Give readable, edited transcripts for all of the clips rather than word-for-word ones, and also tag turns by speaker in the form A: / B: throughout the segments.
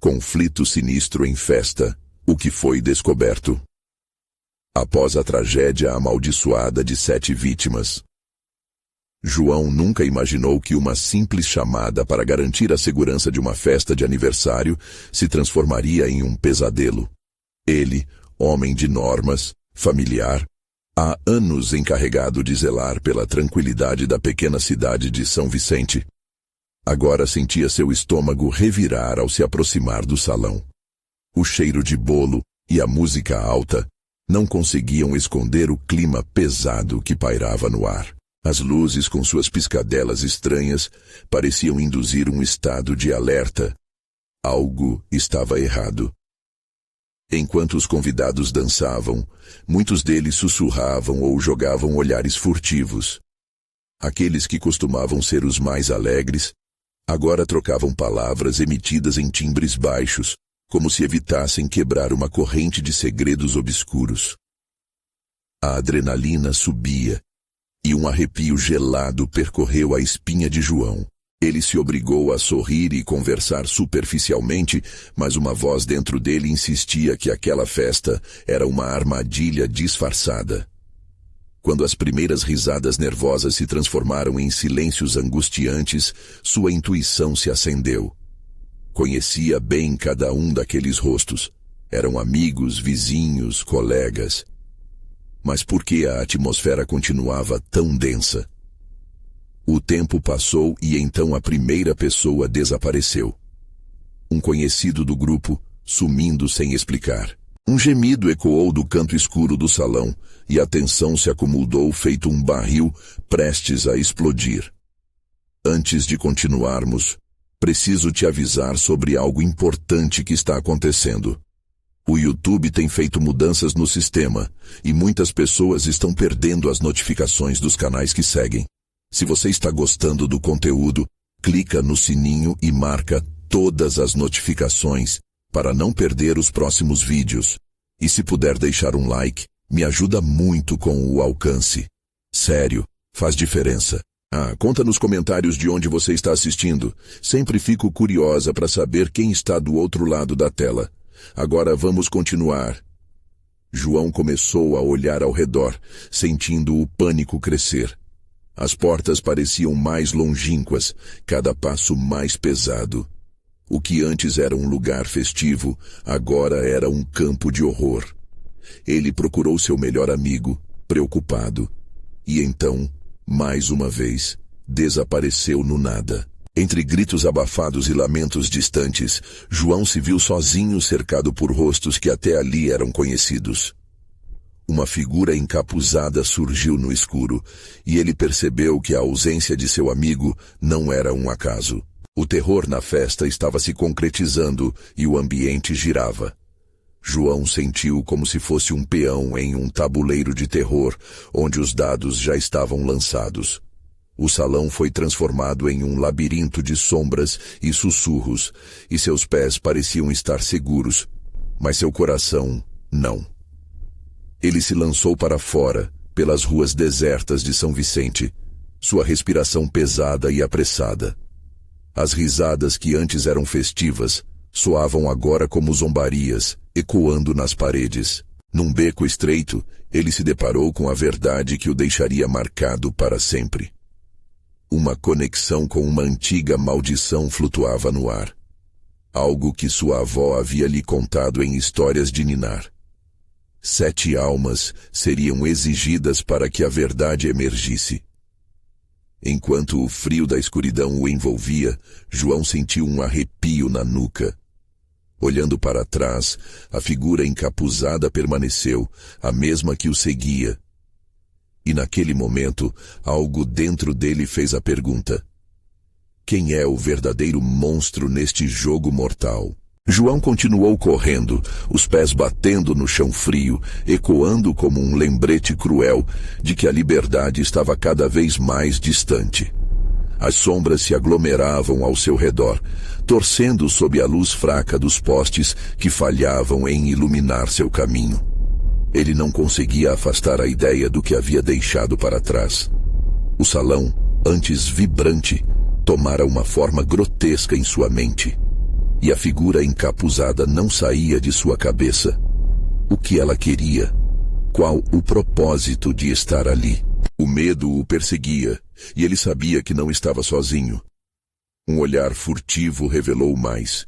A: Conflito sinistro em festa. O que foi descoberto? Após a tragédia amaldiçoada de 7 vítimas. João nunca imaginou que uma simples chamada para garantir a segurança de uma festa de aniversário se transformaria em um pesadelo. Ele, homem de normas, familiar, há anos encarregado de zelar pela tranquilidade da pequena cidade de São Vicente, agora sentia seu estômago revirar ao se aproximar do salão. O cheiro de bolo e a música alta não conseguiam esconder o clima pesado que pairava no ar. As luzes, com suas piscadelas estranhas, pareciam induzir um estado de alerta. Algo estava errado. Enquanto os convidados dançavam, muitos deles sussurravam ou jogavam olhares furtivos. Aqueles que costumavam ser os mais alegres, agora trocavam palavras emitidas em timbres baixos, como se evitassem quebrar uma corrente de segredos obscuros. A adrenalina subia, e um arrepio gelado percorreu a espinha de João. Ele se obrigou a sorrir e conversar superficialmente, mas uma voz dentro dele insistia que aquela festa era uma armadilha disfarçada. Quando as primeiras risadas nervosas se transformaram em silêncios angustiantes, sua intuição se acendeu. Conhecia bem cada um daqueles rostos. Eram amigos, vizinhos, colegas. Mas por que a atmosfera continuava tão densa? O tempo passou e então a primeira pessoa desapareceu. Um conhecido do grupo, sumindo sem explicar. Um gemido ecoou do canto escuro do salão e a tensão se acumulou feito um barril prestes a explodir. Antes de continuarmos, preciso te avisar sobre algo importante que está acontecendo. O YouTube tem feito mudanças no sistema e muitas pessoas estão perdendo as notificações dos canais que seguem. Se você está gostando do conteúdo, clica no sininho e marca todas as notificações para não perder os próximos vídeos. E se puder deixar um like, me ajuda muito com o alcance. Sério, faz diferença. Conta nos comentários de onde você está assistindo. Sempre fico curiosa para saber quem está do outro lado da tela. Agora vamos continuar. João começou a olhar ao redor, sentindo o pânico crescer. As portas pareciam mais longínquas, cada passo mais pesado. O que antes era um lugar festivo, agora era um campo de horror. Ele procurou seu melhor amigo, preocupado. E então, mais uma vez, desapareceu no nada. Entre gritos abafados e lamentos distantes, João se viu sozinho cercado por rostos que até ali eram conhecidos. Uma figura encapuzada surgiu no escuro, e ele percebeu que a ausência de seu amigo não era um acaso. O terror na festa estava se concretizando e o ambiente girava. João sentiu como se fosse um peão em um tabuleiro de terror, onde os dados já estavam lançados. O salão foi transformado em um labirinto de sombras e sussurros, e seus pés pareciam estar seguros, mas seu coração não. Ele se lançou para fora, pelas ruas desertas de São Vicente, sua respiração pesada e apressada. As risadas que antes eram festivas soavam agora como zombarias, ecoando nas paredes. Num beco estreito, ele se deparou com a verdade que o deixaria marcado para sempre. Uma conexão com uma antiga maldição flutuava no ar. Algo que sua avó havia lhe contado em histórias de ninar. 7 almas seriam exigidas para que a verdade emergisse. Enquanto o frio da escuridão o envolvia, João sentiu um arrepio na nuca. Olhando para trás, a figura encapuzada permaneceu, a mesma que o seguia. E naquele momento, algo dentro dele fez a pergunta: quem é o verdadeiro monstro neste jogo mortal? João continuou correndo, os pés batendo no chão frio, ecoando como um lembrete cruel de que a liberdade estava cada vez mais distante. As sombras se aglomeravam ao seu redor, torcendo sob a luz fraca dos postes que falhavam em iluminar seu caminho. Ele não conseguia afastar a ideia do que havia deixado para trás. O salão, antes vibrante, tomara uma forma grotesca em sua mente. e a figura encapuzada não saía de sua cabeça. O que ela queria? Qual o propósito de estar ali? O medo o perseguia, e ele sabia que não estava sozinho. Um olhar furtivo revelou mais.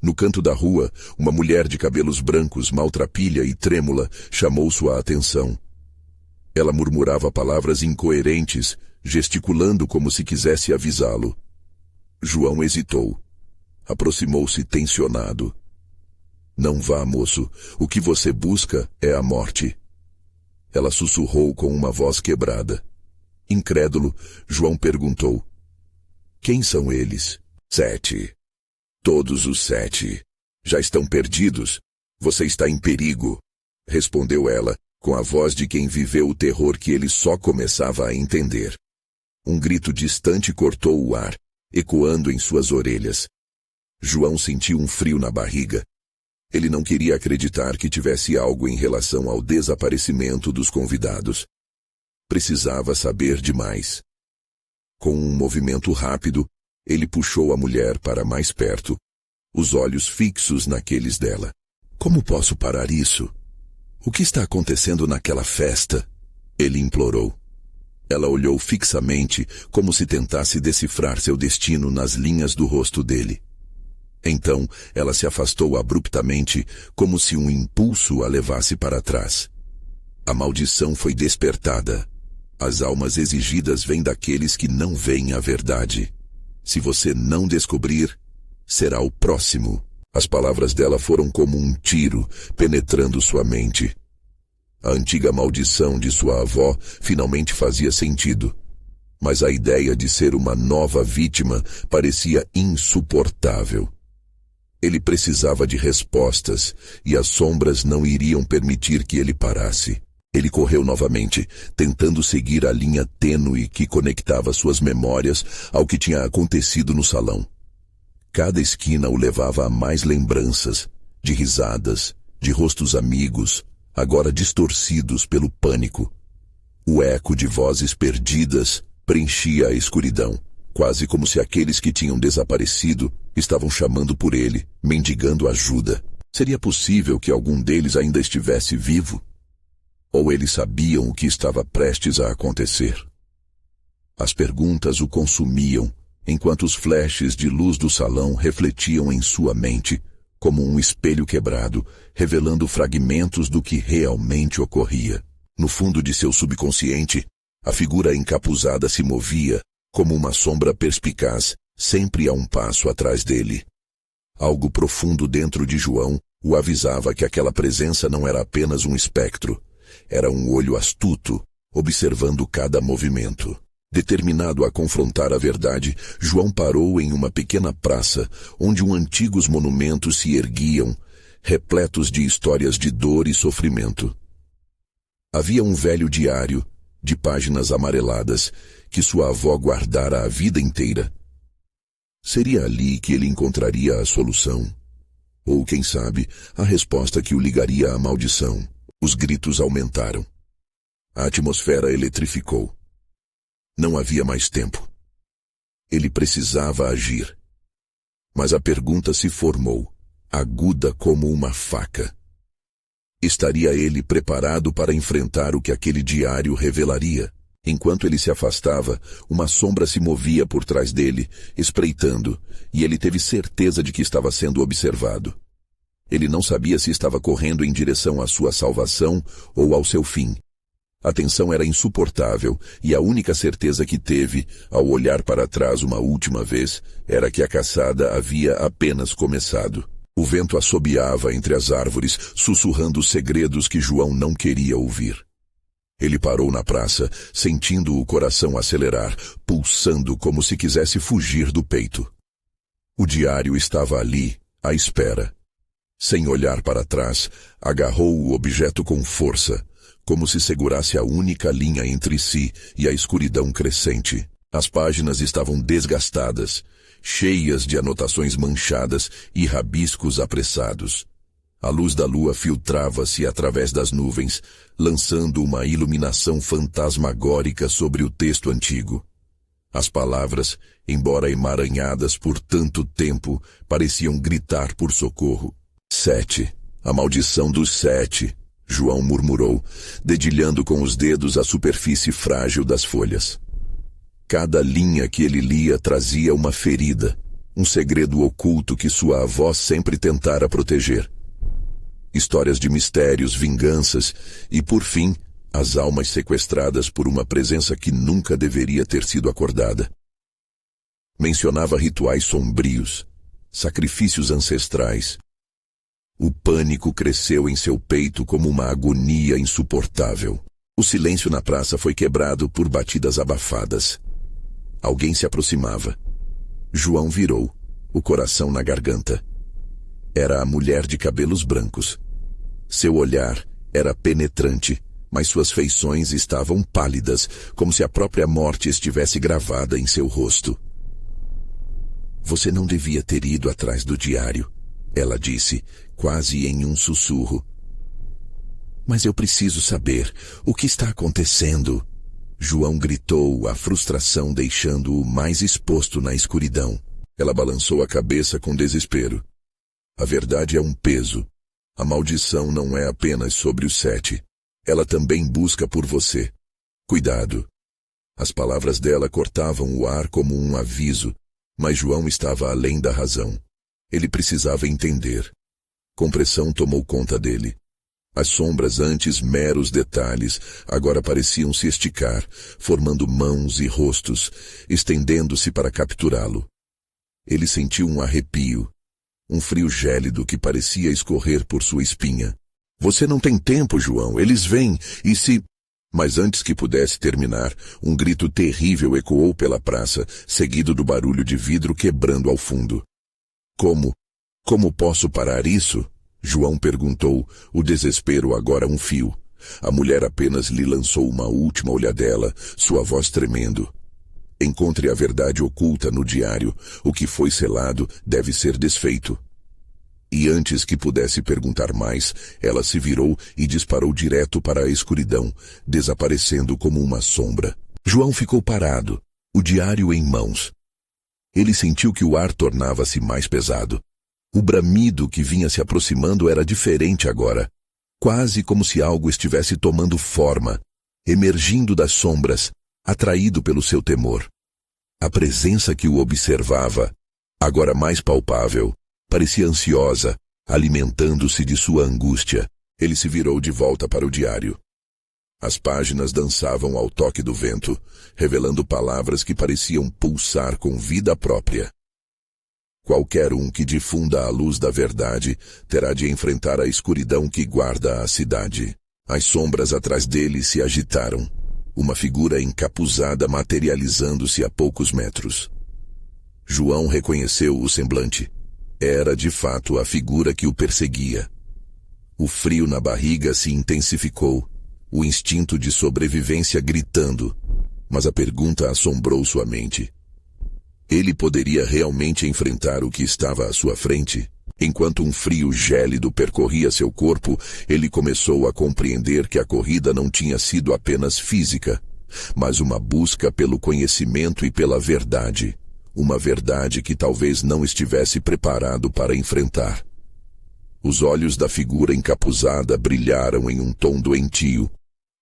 A: No canto da rua, uma mulher de cabelos brancos, maltrapilha e trêmula, chamou sua atenção. Ela murmurava palavras incoerentes, gesticulando como se quisesse avisá-lo. João hesitou. Aproximou-se tensionado. Não vá, moço. O que você busca é a morte. Ela sussurrou com uma voz quebrada. Incrédulo, João perguntou. Quem são eles? 7. Todos os 7. Já estão perdidos. Você está em perigo, respondeu ela, com a voz de quem viveu o terror que ele só começava a entender. Um grito distante cortou o ar, ecoando em suas orelhas. João sentiu um frio na barriga. Ele não queria acreditar que tivesse algo em relação ao desaparecimento dos convidados. Precisava saber demais. Com um movimento rápido, ele puxou a mulher para mais perto, os olhos fixos naqueles dela. Como posso parar isso? O que está acontecendo naquela festa? Ele implorou. Ela olhou fixamente, como se tentasse decifrar seu destino nas linhas do rosto dele. Então, ela se afastou abruptamente, como se um impulso a levasse para trás. A maldição foi despertada. As almas exigidas vêm daqueles que não veem a verdade. Se você não descobrir, será o próximo. As palavras dela foram como um tiro, penetrando sua mente. A antiga maldição de sua avó finalmente fazia sentido. Mas a ideia de ser uma nova vítima parecia insuportável. Ele precisava de respostas, e as sombras não iriam permitir que ele parasse. Ele correu novamente, tentando seguir a linha tênue que conectava suas memórias ao que tinha acontecido no salão. Cada esquina o levava a mais lembranças, de risadas, de rostos amigos, agora distorcidos pelo pânico. O eco de vozes perdidas preenchia a escuridão, quase como se aqueles que tinham desaparecido estavam chamando por ele, mendigando ajuda. Seria possível que algum deles ainda estivesse vivo? Ou eles sabiam o que estava prestes a acontecer? As perguntas o consumiam, enquanto os flashes de luz do salão refletiam em sua mente, como um espelho quebrado, revelando fragmentos do que realmente ocorria. No fundo de seu subconsciente, a figura encapuzada se movia, como uma sombra perspicaz, sempre a um passo atrás dele. Algo profundo dentro de João o avisava que aquela presença não era apenas um espectro. Era um olho astuto, observando cada movimento. Determinado a confrontar a verdade, João parou em uma pequena praça, onde antigos monumentos se erguiam, repletos de histórias de dor e sofrimento. Havia um velho diário, de páginas amareladas, que sua avó guardara a vida inteira. Seria ali que ele encontraria a solução. Ou, quem sabe, a resposta que o ligaria à maldição. Os gritos aumentaram. A atmosfera eletrificou. Não havia mais tempo. Ele precisava agir. Mas a pergunta se formou, aguda como uma faca. Estaria ele preparado para enfrentar o que aquele diário revelaria? Enquanto ele se afastava, uma sombra se movia por trás dele, espreitando, e ele teve certeza de que estava sendo observado. Ele não sabia se estava correndo em direção à sua salvação ou ao seu fim. A tensão era insuportável, e a única certeza que teve, ao olhar para trás uma última vez, era que a caçada havia apenas começado. O vento assobiava entre as árvores, sussurrando segredos que João não queria ouvir. Ele parou na praça, sentindo o coração acelerar, pulsando como se quisesse fugir do peito. O diário estava ali, à espera. Sem olhar para trás, agarrou o objeto com força, como se segurasse a única linha entre si e a escuridão crescente. As páginas estavam desgastadas, cheias de anotações manchadas e rabiscos apressados. A luz da lua filtrava-se através das nuvens, lançando uma iluminação fantasmagórica sobre o texto antigo. As palavras, embora emaranhadas por tanto tempo, pareciam gritar por socorro. 7. A maldição dos 7, João murmurou, dedilhando com os dedos a superfície frágil das folhas. Cada linha que ele lia trazia uma ferida, um segredo oculto que sua avó sempre tentara proteger. Histórias de mistérios, vinganças e, por fim, as almas sequestradas por uma presença que nunca deveria ter sido acordada. Mencionava rituais sombrios, sacrifícios ancestrais. O pânico cresceu em seu peito como uma agonia insuportável. O silêncio na praça foi quebrado por batidas abafadas. Alguém se aproximava. João virou, o coração na garganta. Era a mulher de cabelos brancos. Seu olhar era penetrante, mas suas feições estavam pálidas, como se a própria morte estivesse gravada em seu rosto. Você não devia ter ido atrás do diário, ela disse, quase em um sussurro. Mas eu preciso saber o que está acontecendo. João gritou, a frustração deixando-o mais exposto na escuridão. Ela balançou a cabeça com desespero. A verdade é um peso. A maldição não é apenas sobre os 7. Ela também busca por você. Cuidado. As palavras dela cortavam o ar como um aviso, mas João estava além da razão. Ele precisava entender. Compressão tomou conta dele. As sombras, antes meros detalhes, agora pareciam se esticar, formando mãos e rostos, estendendo-se para capturá-lo. Ele sentiu um arrepio, um frio gélido que parecia escorrer por sua espinha. Você não tem tempo, João, eles vêm, e se... Mas antes que pudesse terminar, um grito terrível ecoou pela praça, seguido do barulho de vidro quebrando ao fundo. Como posso parar isso? João perguntou, o desespero agora um fio. A mulher apenas lhe lançou uma última olhadela, sua voz tremendo. Encontre a verdade oculta no diário. O que foi selado deve ser desfeito. E antes que pudesse perguntar mais, ela se virou e disparou direto para a escuridão, desaparecendo como uma sombra. João ficou parado, o diário em mãos. Ele sentiu que o ar tornava-se mais pesado. O bramido que vinha se aproximando era diferente agora, quase como se algo estivesse tomando forma, emergindo das sombras, atraído pelo seu temor. A presença que o observava, agora mais palpável, parecia ansiosa, alimentando-se de sua angústia. Ele se virou de volta para o diário. As páginas dançavam ao toque do vento, revelando palavras que pareciam pulsar com vida própria. Qualquer um que difunda a luz da verdade terá de enfrentar a escuridão que guarda a cidade. As sombras atrás dele se agitaram, uma figura encapuzada materializando-se a poucos metros. João reconheceu o semblante. Era, de fato, a figura que o perseguia. O frio na barriga se intensificou, o instinto de sobrevivência gritando, mas a pergunta assombrou sua mente. Ele poderia realmente enfrentar o que estava à sua frente? Enquanto um frio gélido percorria seu corpo, ele começou a compreender que a corrida não tinha sido apenas física, mas uma busca pelo conhecimento e pela verdade. Uma verdade que talvez não estivesse preparado para enfrentar. Os olhos da figura encapuzada brilharam em um tom doentio,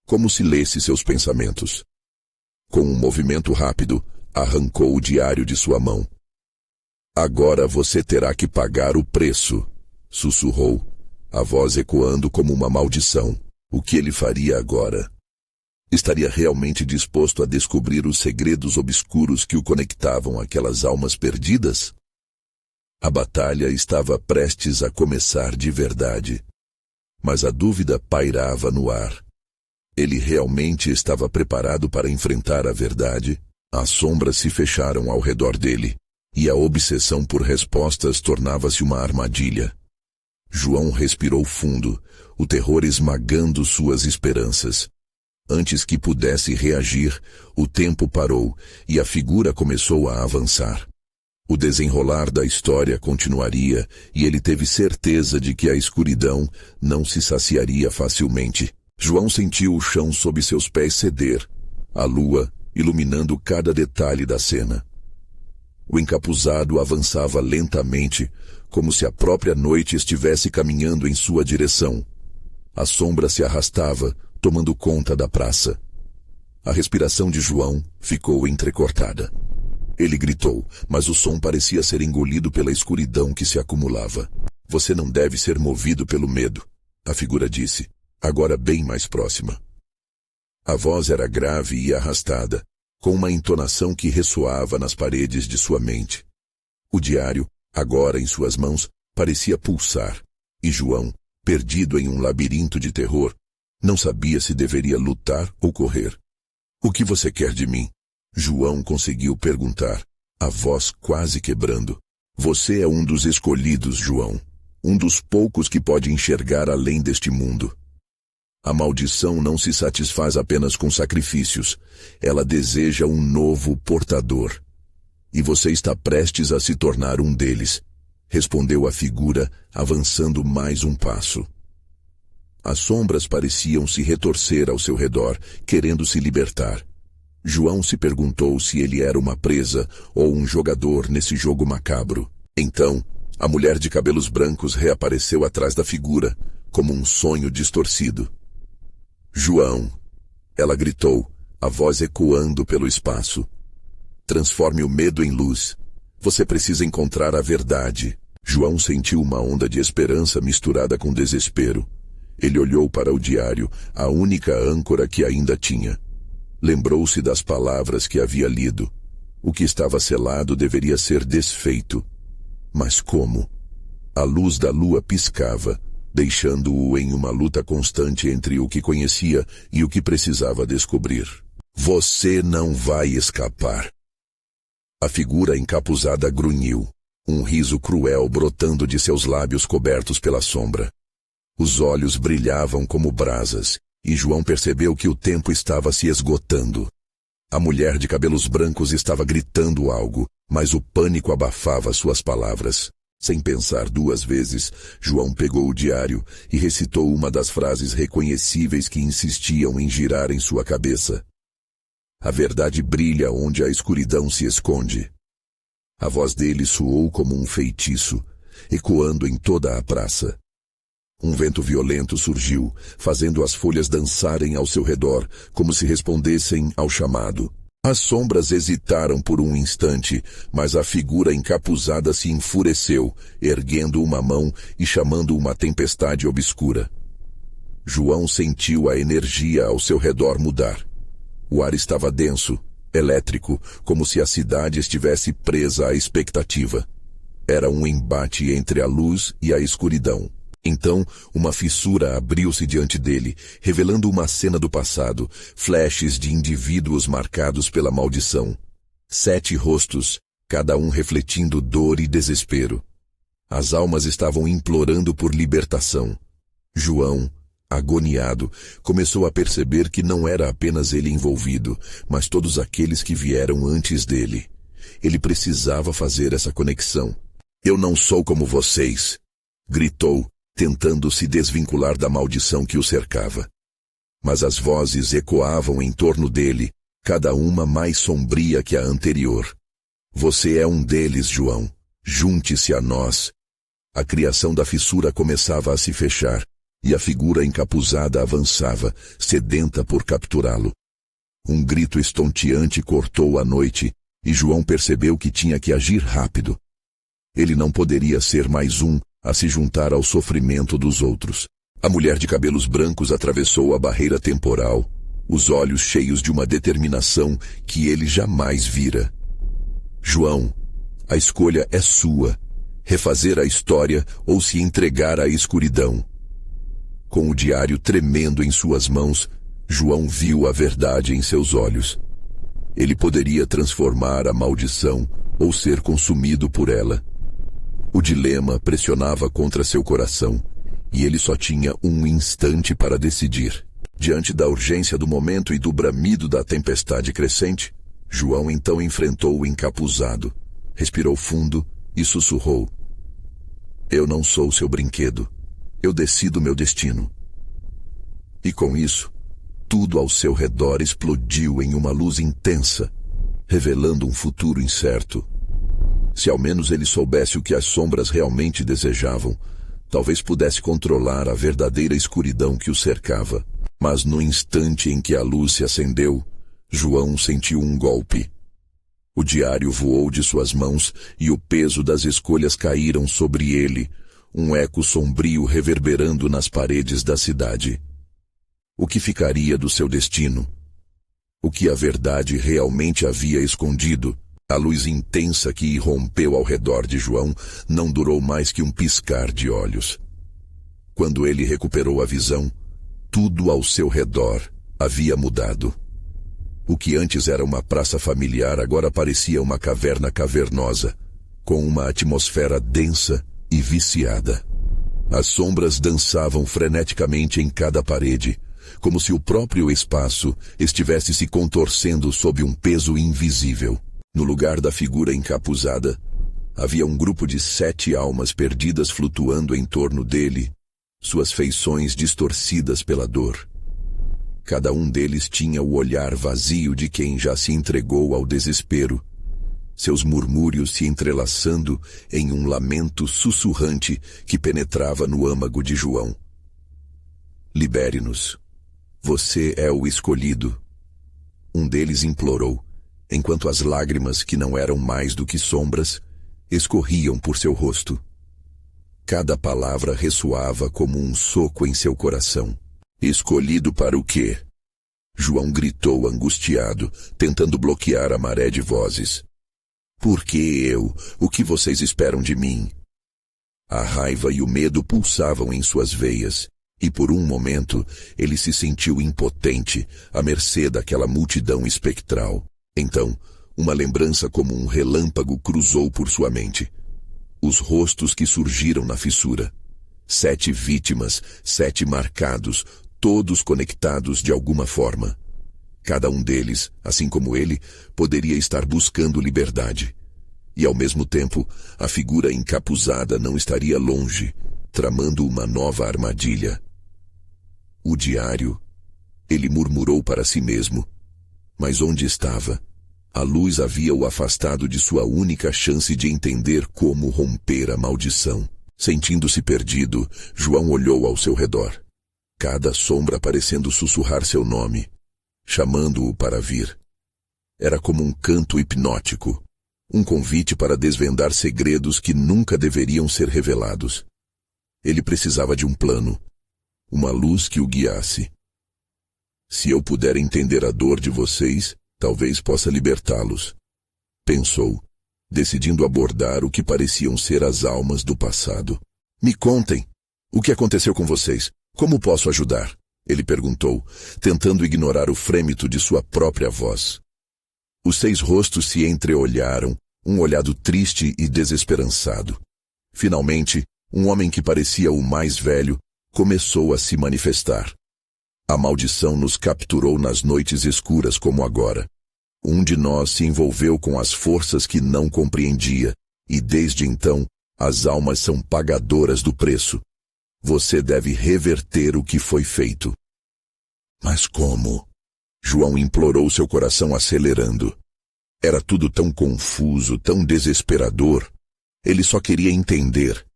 A: como se lesse seus pensamentos. Com um movimento rápido, arrancou o diário de sua mão. Agora você terá que pagar o preço, sussurrou, a voz ecoando como uma maldição. O que ele faria agora? Estaria realmente disposto a descobrir os segredos obscuros que o conectavam àquelas almas perdidas? A batalha estava prestes a começar de verdade, mas a dúvida pairava no ar. Ele realmente estava preparado para enfrentar a verdade? As sombras se fecharam ao redor dele, e a obsessão por respostas tornava-se uma armadilha. João respirou fundo, o terror esmagando suas esperanças. Antes que pudesse reagir, o tempo parou e a figura começou a avançar. O desenrolar da história continuaria e ele teve certeza de que a escuridão não se saciaria facilmente. João sentiu o chão sob seus pés ceder. A lua, iluminando cada detalhe da cena. O encapuzado avançava lentamente, como se a própria noite estivesse caminhando em sua direção. A sombra se arrastava, tomando conta da praça. A respiração de João ficou entrecortada. Ele gritou, mas o som parecia ser engolido pela escuridão que se acumulava. Você não deve ser movido pelo medo, a figura disse, agora bem mais próxima. A voz era grave e arrastada, com uma entonação que ressoava nas paredes de sua mente. O diário, agora em suas mãos, parecia pulsar, e João, perdido em um labirinto de terror, não sabia se deveria lutar ou correr. O que você quer de mim? João conseguiu perguntar, a voz quase quebrando. Você é um dos escolhidos, João. Um dos poucos que pode enxergar além deste mundo. A maldição não se satisfaz apenas com sacrifícios. Ela deseja um novo portador. E você está prestes a se tornar um deles, respondeu a figura, avançando mais um passo. As sombras pareciam se retorcer ao seu redor, querendo se libertar. João se perguntou se ele era uma presa ou um jogador nesse jogo macabro. Então, a mulher de cabelos brancos reapareceu atrás da figura, como um sonho distorcido. João! Ela gritou, a voz ecoando pelo espaço. Transforme o medo em luz. Você precisa encontrar a verdade. João sentiu uma onda de esperança misturada com desespero. Ele olhou para o diário, a única âncora que ainda tinha. Lembrou-se das palavras que havia lido. O que estava selado deveria ser desfeito. Mas como? A luz da lua piscava, deixando-o em uma luta constante entre o que conhecia e o que precisava descobrir. Você não vai escapar. A figura encapuzada grunhiu, um riso cruel brotando de seus lábios cobertos pela sombra. Os olhos brilhavam como brasas, e João percebeu que o tempo estava se esgotando. A mulher de cabelos brancos estava gritando algo, mas o pânico abafava suas palavras. Sem pensar duas vezes, João pegou o diário e recitou uma das frases reconhecíveis que insistiam em girar em sua cabeça. A verdade brilha onde a escuridão se esconde. A voz dele soou como um feitiço, ecoando em toda a praça. Um vento violento surgiu, fazendo as folhas dançarem ao seu redor, como se respondessem ao chamado. As sombras hesitaram por um instante, mas a figura encapuzada se enfureceu, erguendo uma mão e chamando uma tempestade obscura. João sentiu a energia ao seu redor mudar. O ar estava denso, elétrico, como se a cidade estivesse presa à expectativa. Era um embate entre a luz e a escuridão. Então, uma fissura abriu-se diante dele, revelando uma cena do passado, flashes de indivíduos marcados pela maldição. 7 rostos, cada um refletindo dor e desespero. As almas estavam implorando por libertação. João, agoniado, começou a perceber que não era apenas ele envolvido, mas todos aqueles que vieram antes dele. Ele precisava fazer essa conexão. Eu não sou como vocês, gritou, tentando se desvincular da maldição que o cercava. Mas as vozes ecoavam em torno dele, cada uma mais sombria que a anterior. Você é um deles, João. Junte-se a nós. A criação da fissura começava a se fechar, e a figura encapuzada avançava, sedenta por capturá-lo. Um grito estonteante cortou a noite, e João percebeu que tinha que agir rápido. Ele não poderia ser mais um a se juntar ao sofrimento dos outros. A mulher de cabelos brancos atravessou a barreira temporal, os olhos cheios de uma determinação que ele jamais vira. João, a escolha é sua, refazer a história ou se entregar à escuridão. Com o diário tremendo em suas mãos, João viu a verdade em seus olhos. Ele poderia transformar a maldição ou ser consumido por ela. O dilema pressionava contra seu coração, e ele só tinha um instante para decidir. Diante da urgência do momento e do bramido da tempestade crescente, João então enfrentou o encapuzado, respirou fundo e sussurrou. Eu não sou seu brinquedo. Eu decido meu destino. E com isso, Tudo ao seu redor explodiu em uma luz intensa, revelando um futuro incerto. Se ao menos ele soubesse o que as sombras realmente desejavam, talvez pudesse controlar a verdadeira escuridão que o cercava. Mas no instante em que a luz se acendeu, João sentiu um golpe. O diário voou de suas mãos e o peso das escolhas caíram sobre ele, um eco sombrio reverberando nas paredes da cidade. O que ficaria do seu destino? O que a verdade realmente havia escondido? A luz intensa que irrompeu ao redor de João não durou mais que um piscar de olhos. Quando ele recuperou a visão, tudo ao seu redor havia mudado. O que antes era uma praça familiar agora parecia uma caverna cavernosa, com uma atmosfera densa e viciada. As sombras dançavam freneticamente em cada parede, como se o próprio espaço estivesse se contorcendo sob um peso invisível. No lugar da figura encapuzada, havia um grupo de 7 almas perdidas flutuando em torno dele, suas feições distorcidas pela dor. Cada um deles tinha o olhar vazio de quem já se entregou ao desespero, seus murmúrios se entrelaçando em um lamento sussurrante que penetrava no âmago de João. Libere-nos. Você é o escolhido. Um deles implorou, enquanto as lágrimas, que não eram mais do que sombras, escorriam por seu rosto. Cada palavra ressoava como um soco em seu coração. Escolhido para o quê? João gritou angustiado, tentando bloquear a maré de vozes. Por que eu? O que vocês esperam de mim? A raiva e o medo pulsavam em suas veias, e por um momento ele se sentiu impotente, à mercê daquela multidão espectral. Então, uma lembrança como um relâmpago cruzou por sua mente. Os rostos que surgiram na fissura. 7 vítimas, 7 marcados, todos conectados de alguma forma. Cada um deles, assim como ele, poderia estar buscando liberdade. E ao mesmo tempo, a figura encapuzada não estaria longe, tramando uma nova armadilha. O diário, ele murmurou para si mesmo. Mas onde estava? A luz havia o afastado de sua única chance de entender como romper a maldição. Sentindo-se perdido, João olhou ao seu redor. Cada sombra parecendo sussurrar seu nome, chamando-o para vir. Era como um canto hipnótico, um convite para desvendar segredos que nunca deveriam ser revelados. Ele precisava de um plano, uma luz que o guiasse. Se eu puder entender a dor de vocês, talvez possa libertá-los, pensou, decidindo abordar o que pareciam ser as almas do passado. Me contem, o que aconteceu com vocês? Como posso ajudar? Ele perguntou, tentando ignorar o frêmito de sua própria voz. Os 6 rostos se entreolharam, um olhado triste e desesperançado. Finalmente, um homem que parecia o mais velho começou a se manifestar. A maldição nos capturou nas noites escuras como agora. Um de nós se envolveu com as forças que não compreendia, e desde então, as almas são pagadoras do preço. Você deve reverter o que foi feito. Mas como? João implorou, seu coração acelerando. Era tudo tão confuso, tão desesperador. Ele só queria entender.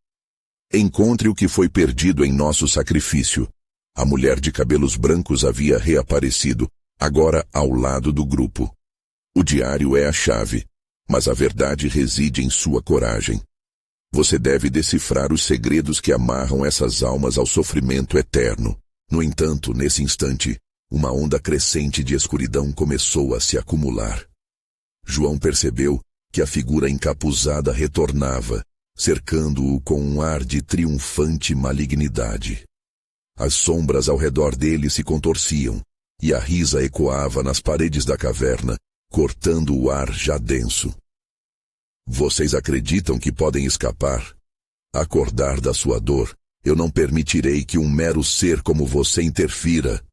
A: Encontre o que foi perdido em nosso sacrifício. A mulher de cabelos brancos havia reaparecido, agora ao lado do grupo. O diário é a chave, mas a verdade reside em sua coragem. Você deve decifrar os segredos que amarram essas almas ao sofrimento eterno. No entanto, nesse instante, uma onda crescente de escuridão começou a se acumular. João percebeu que a figura encapuzada retornava, cercando-o com um ar de triunfante malignidade. As sombras ao redor dele se contorciam, e a risa ecoava nas paredes da caverna, cortando o ar já denso. Vocês acreditam que podem escapar? Acordar da sua dor, eu não permitirei que um mero ser como você interfira.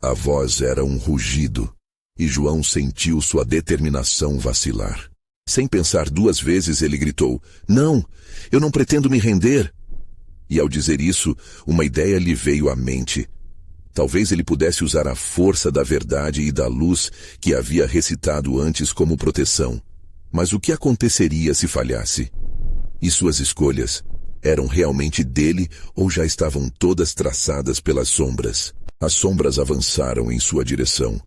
A: A voz era um rugido, e João sentiu sua determinação vacilar. Sem pensar 2 vezes, ele gritou, não, eu não pretendo me render. E ao dizer isso, uma ideia lhe veio à mente. Talvez ele pudesse usar a força da verdade e da luz que havia recitado antes como proteção. Mas o que aconteceria se falhasse? E suas escolhas eram realmente dele ou já estavam todas traçadas pelas sombras? As sombras avançaram em sua direção,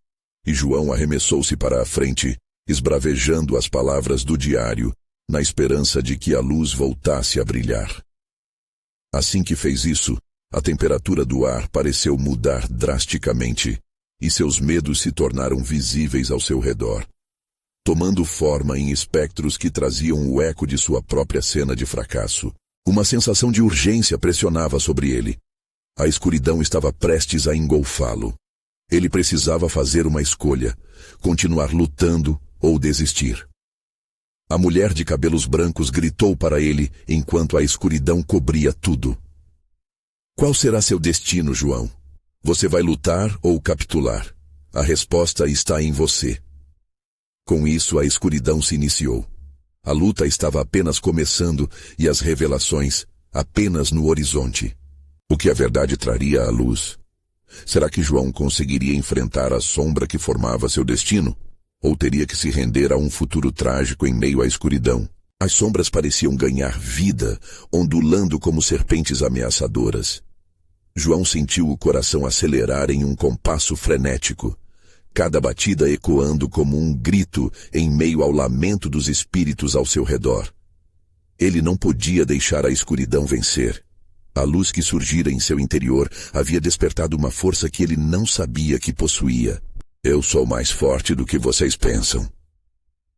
A: e João arremessou-se para a frente, esbravejando as palavras do diário, na esperança de que a luz voltasse a brilhar. Assim que fez isso, a temperatura do ar pareceu mudar drasticamente, e seus medos se tornaram visíveis ao seu redor, tomando forma em espectros que traziam o eco de sua própria cena de fracasso. Uma sensação de urgência pressionava sobre ele. A escuridão estava prestes a engolfá-lo. Ele precisava fazer uma escolha, continuar lutando ou desistir. A mulher de cabelos brancos gritou para ele enquanto a escuridão cobria tudo. Qual será seu destino, João? Você vai lutar ou capitular? A resposta está em você. Com isso, a escuridão se iniciou. A luta estava apenas começando e as revelações apenas no horizonte. O que a verdade traria à luz? Será que João conseguiria enfrentar a sombra que formava seu destino? Ou teria que se render a um futuro trágico em meio à escuridão? As sombras pareciam ganhar vida, ondulando como serpentes ameaçadoras. João sentiu o coração acelerar em um compasso frenético, cada batida ecoando como um grito em meio ao lamento dos espíritos ao seu redor. Ele não podia deixar a escuridão vencer. A luz que surgira em seu interior havia despertado uma força que ele não sabia que possuía. Eu sou mais forte do que vocês pensam,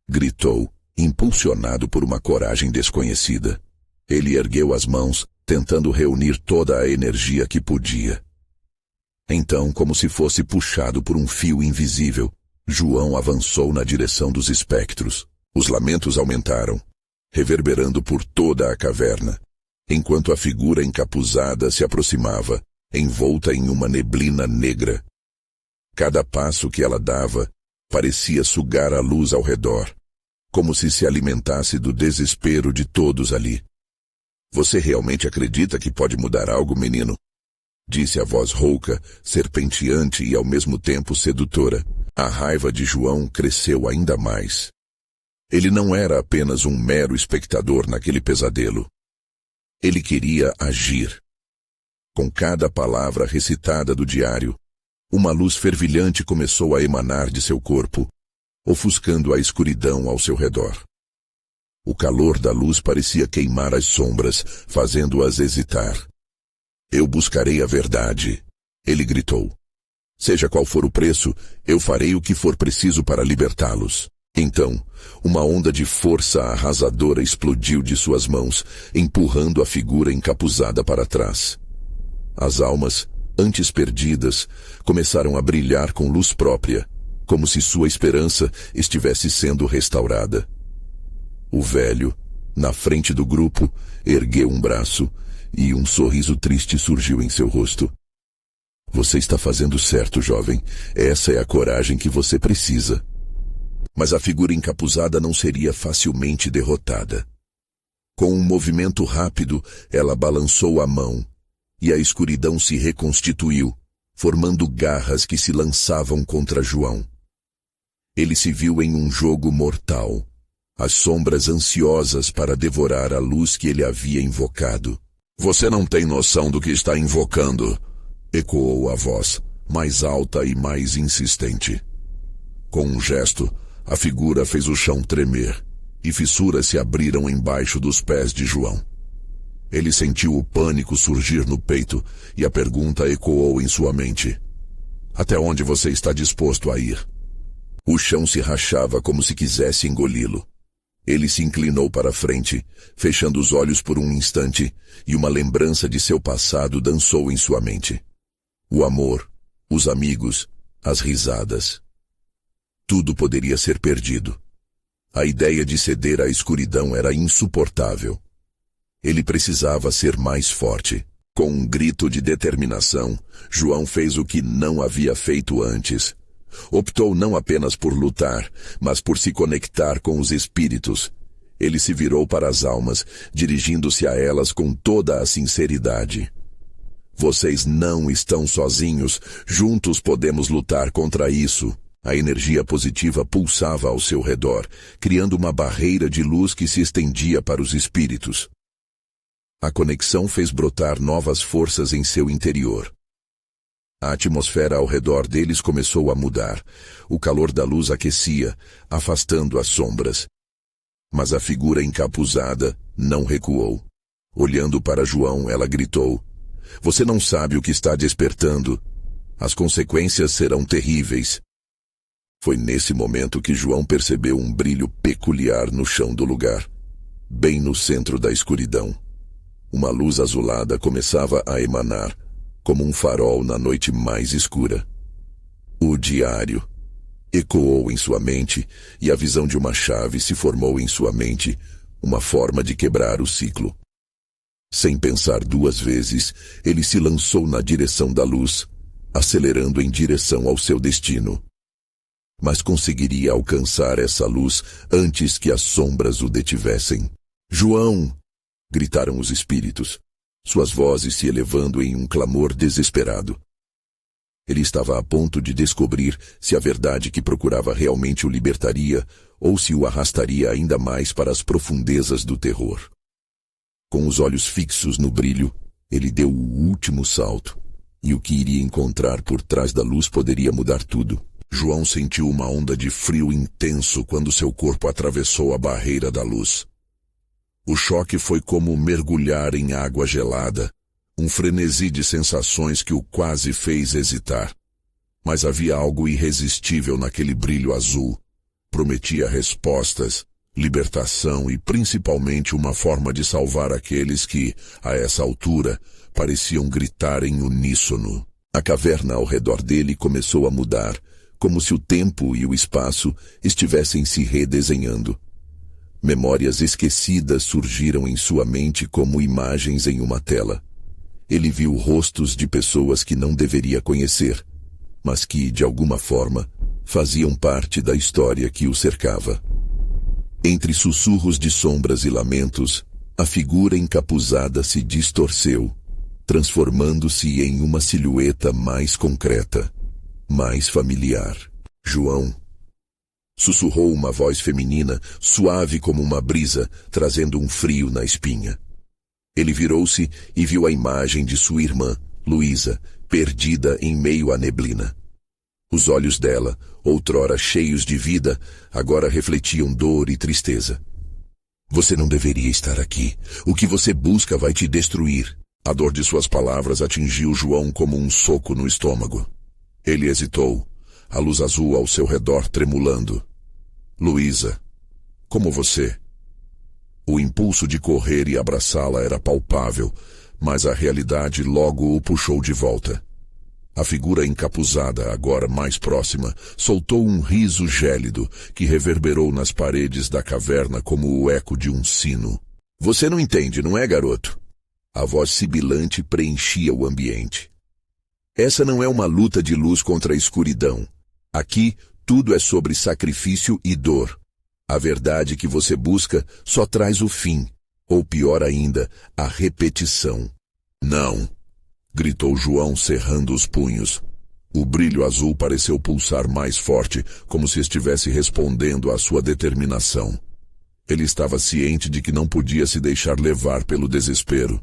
A: gritou, impulsionado por uma coragem desconhecida. Ele ergueu as mãos, tentando reunir toda a energia que podia. Então, como se fosse puxado por um fio invisível, João avançou na direção dos espectros. Os lamentos aumentaram, reverberando por toda a caverna, enquanto a figura encapuzada se aproximava, envolta em uma neblina negra. Cada passo que ela dava parecia sugar a luz ao redor, como se alimentasse do desespero de todos ali. Você realmente acredita que pode mudar algo, menino? Disse a voz rouca, serpenteante e ao mesmo tempo sedutora. A raiva de João cresceu ainda mais. Ele não era apenas um mero espectador naquele pesadelo. Ele queria agir. Com cada palavra recitada do diário, uma luz fervilhante começou a emanar de seu corpo, ofuscando a escuridão ao seu redor. O calor da luz parecia queimar as sombras, fazendo-as hesitar. Eu buscarei a verdade, ele gritou. Seja qual for o preço, eu farei o que for preciso para libertá-los. Então, uma onda de força arrasadora explodiu de suas mãos, empurrando a figura encapuzada para trás. As almas, antes perdidas, começaram a brilhar com luz própria, como se sua esperança estivesse sendo restaurada. O velho, na frente do grupo, ergueu um braço e um sorriso triste surgiu em seu rosto. Você está fazendo certo, jovem. Essa é a coragem que você precisa. Mas a figura encapuzada não seria facilmente derrotada. Com um movimento rápido, ela balançou a mão, e a escuridão se reconstituiu, formando garras que se lançavam contra João. Ele se viu em um jogo mortal, as sombras ansiosas para devorar a luz que ele havia invocado. Você não tem noção do que está invocando, ecoou a voz, mais alta e mais insistente. Com um gesto, a figura fez o chão tremer, e fissuras se abriram embaixo dos pés de João. Ele sentiu o pânico surgir no peito, e a pergunta ecoou em sua mente. Até onde você está disposto a ir? O chão se rachava como se quisesse engoli-lo. Ele se inclinou para a frente, fechando os olhos por um instante, e uma lembrança de seu passado dançou em sua mente. O amor, os amigos, as risadas. Tudo poderia ser perdido. A ideia de ceder à escuridão era insuportável. Ele precisava ser mais forte. Com um grito de determinação, João fez o que não havia feito antes. Optou não apenas por lutar, mas por se conectar com os espíritos. Ele se virou para as almas, dirigindo-se a elas com toda a sinceridade. Vocês não estão sozinhos. Juntos podemos lutar contra isso. A energia positiva pulsava ao seu redor, criando uma barreira de luz que se estendia para os espíritos. A conexão fez brotar novas forças em seu interior. A atmosfera ao redor deles começou a mudar. O calor da luz aquecia, afastando as sombras. Mas a figura encapuzada não recuou. Olhando para João, ela gritou: "Você não sabe o que está despertando. As consequências serão terríveis." Foi nesse momento que João percebeu um brilho peculiar no chão do lugar, bem no centro da escuridão. Uma luz azulada começava a emanar, como um farol na noite mais escura. O diário ecoou em sua mente, e a visão de uma chave se formou em sua mente, uma forma de quebrar o ciclo. Sem pensar duas vezes, ele se lançou na direção da luz, acelerando em direção ao seu destino. Mas conseguiria alcançar essa luz antes que as sombras o detivessem. "João!" gritaram os espíritos, suas vozes se elevando em um clamor desesperado. Ele estava a ponto de descobrir se a verdade que procurava realmente o libertaria ou se o arrastaria ainda mais para as profundezas do terror. Com os olhos fixos no brilho, ele deu o último salto, e o que iria encontrar por trás da luz poderia mudar tudo. João sentiu uma onda de frio intenso quando seu corpo atravessou a barreira da luz. O choque foi como mergulhar em água gelada, um frenesi de sensações que o quase fez hesitar. Mas havia algo irresistível naquele brilho azul. Prometia respostas, libertação e principalmente uma forma de salvar aqueles que, a essa altura, pareciam gritar em uníssono. A caverna ao redor dele começou a mudar, como se o tempo e o espaço estivessem se redesenhando. Memórias esquecidas surgiram em sua mente como imagens em uma tela. Ele viu rostos de pessoas que não deveria conhecer, mas que, de alguma forma, faziam parte da história que o cercava. Entre sussurros de sombras e lamentos, a figura encapuzada se distorceu, transformando-se em uma silhueta mais concreta, mais familiar. "João!" sussurrou uma voz feminina, suave como uma brisa, trazendo um frio na espinha. Ele virou-se e viu a imagem de sua irmã, Luísa, perdida em meio à neblina. Os olhos dela, outrora cheios de vida, agora refletiam dor e tristeza. "Você não deveria estar aqui. O que você busca vai te destruir." A dor de suas palavras atingiu João como um soco no estômago. Ele hesitou, a luz azul ao seu redor tremulando. "Luísa, como você?" O impulso de correr e abraçá-la era palpável, mas a realidade logo o puxou de volta. A figura encapuzada, agora mais próxima, soltou um riso gélido que reverberou nas paredes da caverna como o eco de um sino. "Você não entende, não é, garoto?" A voz sibilante preenchia o ambiente. "Essa não é uma luta de luz contra a escuridão. Aqui, tudo é sobre sacrifício e dor. A verdade que você busca só traz o fim, ou pior ainda, a repetição." "Não!" gritou João cerrando os punhos. O brilho azul pareceu pulsar mais forte, como se estivesse respondendo à sua determinação. Ele estava ciente de que não podia se deixar levar pelo desespero.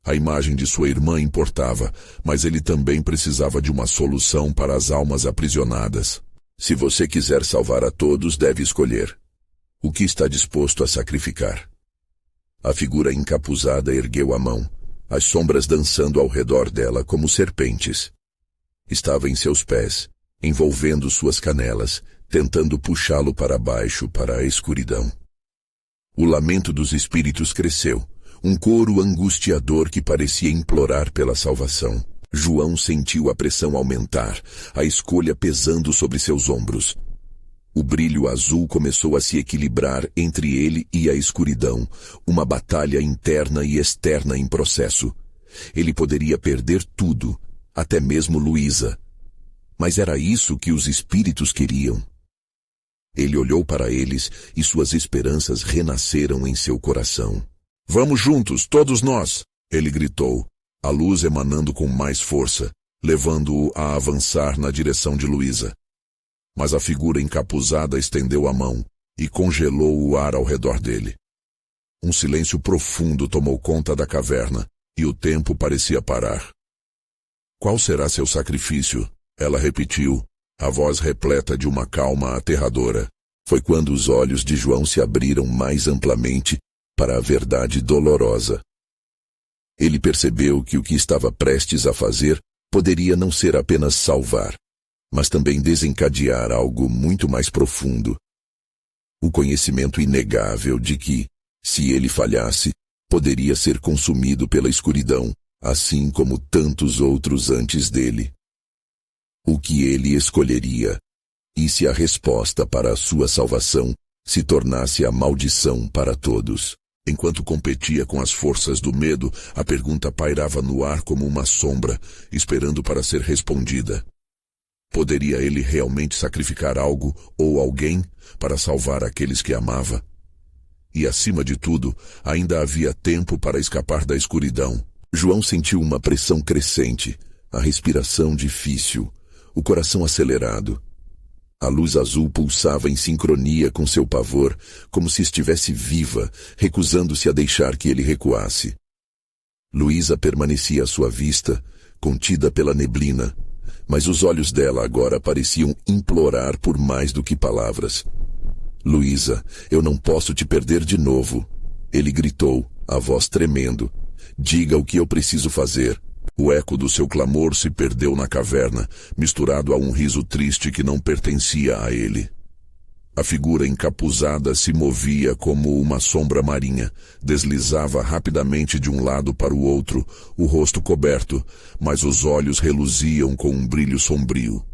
A: A imagem de sua irmã importava, mas ele também precisava de uma solução para as almas aprisionadas. "Se você quiser salvar a todos, deve escolher. O que está disposto a sacrificar?" A figura encapuzada ergueu a mão, as sombras dançando ao redor dela como serpentes. Estava em seus pés, envolvendo suas canelas, tentando puxá-lo para baixo, para a escuridão. O lamento dos espíritos cresceu, um coro angustiador que parecia implorar pela salvação. João sentiu a pressão aumentar, a escolha pesando sobre seus ombros. O brilho azul começou a se equilibrar entre ele e a escuridão, uma batalha interna e externa em processo. Ele poderia perder tudo, até mesmo Luísa. Mas era isso que os espíritos queriam. Ele olhou para eles e suas esperanças renasceram em seu coração. "Vamos juntos, todos nós!" ele gritou. a luz emanando com mais força, levando-o a avançar na direção de Luísa. Mas a figura encapuzada estendeu a mão e congelou o ar ao redor dele. Um silêncio profundo tomou conta da caverna e o tempo parecia parar. Qual será seu sacrifício? Ela repetiu, a voz repleta de uma calma aterradora. Foi quando os olhos de João se abriram mais amplamente para a verdade dolorosa. Ele percebeu que o que estava prestes a fazer poderia não ser apenas salvar, mas também desencadear algo muito mais profundo. O conhecimento inegável de que, se ele falhasse, poderia ser consumido pela escuridão, assim como tantos outros antes dele. O que ele escolheria? E se a resposta para a sua salvação se tornasse a maldição para todos? Enquanto competia com as forças do medo, a pergunta pairava no ar como uma sombra, esperando para ser respondida. Poderia ele realmente sacrificar algo ou alguém para salvar aqueles que amava? E, acima de tudo, ainda havia tempo para escapar da escuridão. João sentiu uma pressão crescente, a respiração difícil, o coração acelerado. A luz azul pulsava em sincronia com seu pavor, como se estivesse viva, recusando-se a deixar que ele recuasse. Luísa permanecia à sua vista, contida pela neblina, mas os olhos dela agora pareciam implorar por mais do que palavras. Luísa, eu não posso te perder de novo. Ele gritou, a voz tremendo. Diga o que eu preciso fazer. O eco do seu clamor se perdeu na caverna, misturado a um riso triste que não pertencia a ele. A figura encapuzada se movia como uma sombra marinha, deslizava rapidamente de um lado para o outro, o rosto coberto, mas os olhos reluziam com um brilho sombrio.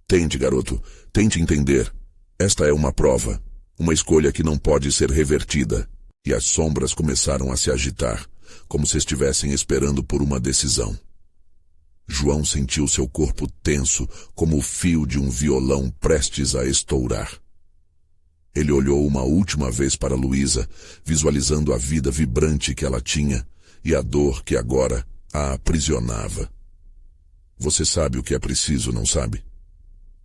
A: Tente, garoto, tente entender. Esta é uma prova, uma escolha que não pode ser revertida. E as sombras começaram a se agitar, como se estivessem esperando por uma decisão. João sentiu seu corpo tenso, como o fio de um violão prestes a estourar. Ele olhou uma última vez para Luísa, visualizando a vida vibrante que ela tinha e a dor que agora a aprisionava. Você sabe o que é preciso, não sabe?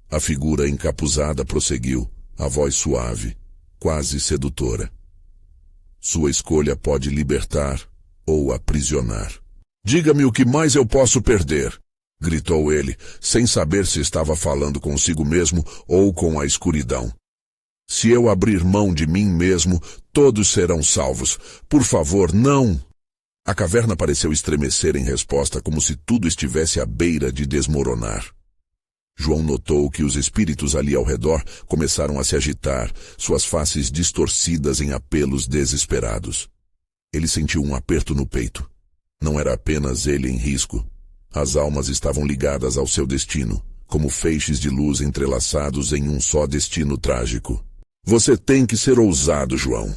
A: A figura encapuzada prosseguiu, a voz suave, quase sedutora. Sua escolha pode libertar ou aprisionar. Diga-me o que mais eu posso perder, gritou ele, sem saber se estava falando consigo mesmo ou com a escuridão. Se eu abrir mão de mim mesmo, todos serão salvos. Por favor, não! A caverna pareceu estremecer em resposta, como se tudo estivesse à beira de desmoronar. João notou que os espíritos ali ao redor começaram a se agitar, suas faces distorcidas em apelos desesperados. Ele sentiu um aperto no peito. Não era apenas ele em risco. As almas estavam ligadas ao seu destino, como feixes de luz entrelaçados em um só destino trágico. Você tem que ser ousado, João.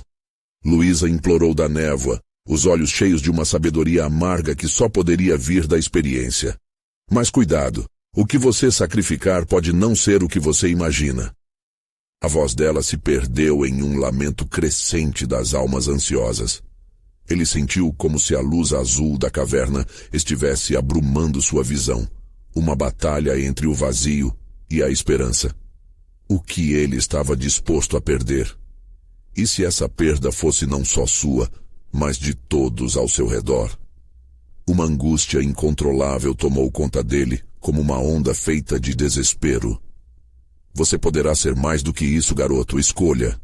A: Luísa implorou da névoa, os olhos cheios de uma sabedoria amarga que só poderia vir da experiência. Mas cuidado, o que você sacrificar pode não ser o que você imagina. A voz dela se perdeu em um lamento crescente das almas ansiosas. Ele sentiu como se a luz azul da caverna estivesse abrumando sua visão, uma batalha entre o vazio e a esperança. O que ele estava disposto a perder? E se essa perda fosse não só sua, mas de todos ao seu redor? Uma angústia incontrolável tomou conta dele, como uma onda feita de desespero. Você poderá ser mais do que isso, garoto, escolha.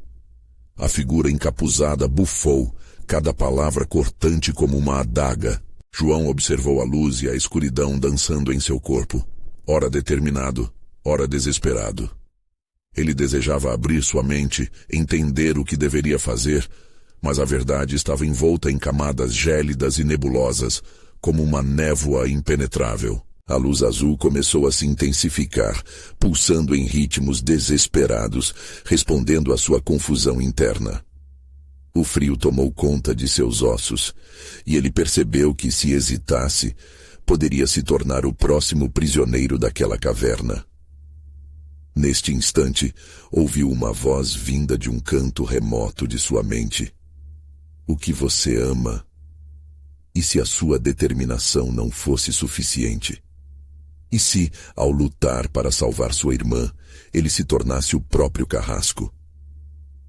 A: A figura encapuzada bufou, cada palavra cortante como uma adaga. João observou a luz e a escuridão dançando em seu corpo, ora determinado, ora desesperado. Ele desejava abrir sua mente, entender o que deveria fazer, mas a verdade estava envolta em camadas gélidas e nebulosas, como uma névoa impenetrável. A luz azul começou a se intensificar, pulsando em ritmos desesperados, respondendo à sua confusão interna. O frio tomou conta de seus ossos, e ele percebeu que, se hesitasse, poderia se tornar o próximo prisioneiro daquela caverna. Neste instante, ouviu uma voz vinda de um canto remoto de sua mente. O que você ama? E se a sua determinação não fosse suficiente? E se, ao lutar para salvar sua irmã, ele se tornasse o próprio carrasco?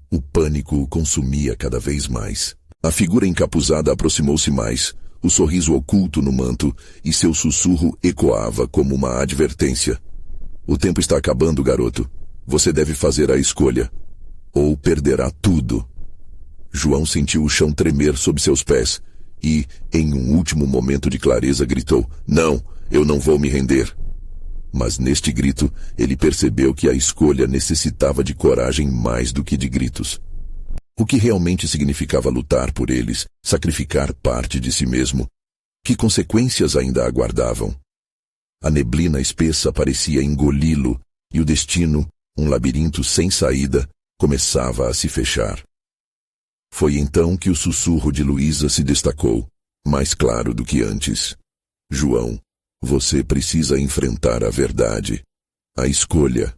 A: O pânico o consumia cada vez mais. A figura encapuzada aproximou-se mais, o sorriso oculto no manto, e seu sussurro ecoava como uma advertência. O tempo está acabando, garoto. Você deve fazer a escolha. Ou perderá tudo. João sentiu o chão tremer sob seus pés e, em um último momento de clareza, gritou: "Não, eu não vou me render." Mas neste grito, ele percebeu que a escolha necessitava de coragem mais do que de gritos. O que realmente significava lutar por eles, sacrificar parte de si mesmo? Que consequências ainda aguardavam? A neblina espessa parecia engoli-lo, e o destino, um labirinto sem saída, começava a se fechar. Foi então que o sussurro de Luísa se destacou, mais claro do que antes. "João, você precisa enfrentar a verdade, a escolha,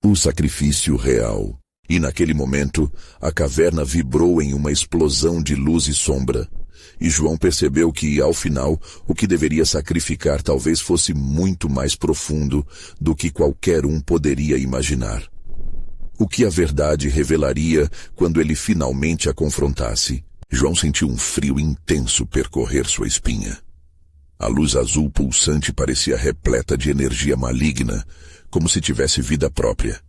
A: o sacrifício real." E naquele momento, a caverna vibrou em uma explosão de luz e sombra. E João percebeu que, ao final, o que deveria sacrificar talvez fosse muito mais profundo do que qualquer um poderia imaginar. O que a verdade revelaria quando ele finalmente a confrontasse? João sentiu um frio intenso percorrer sua espinha. A luz azul pulsante parecia repleta de energia maligna, como se tivesse vida própria.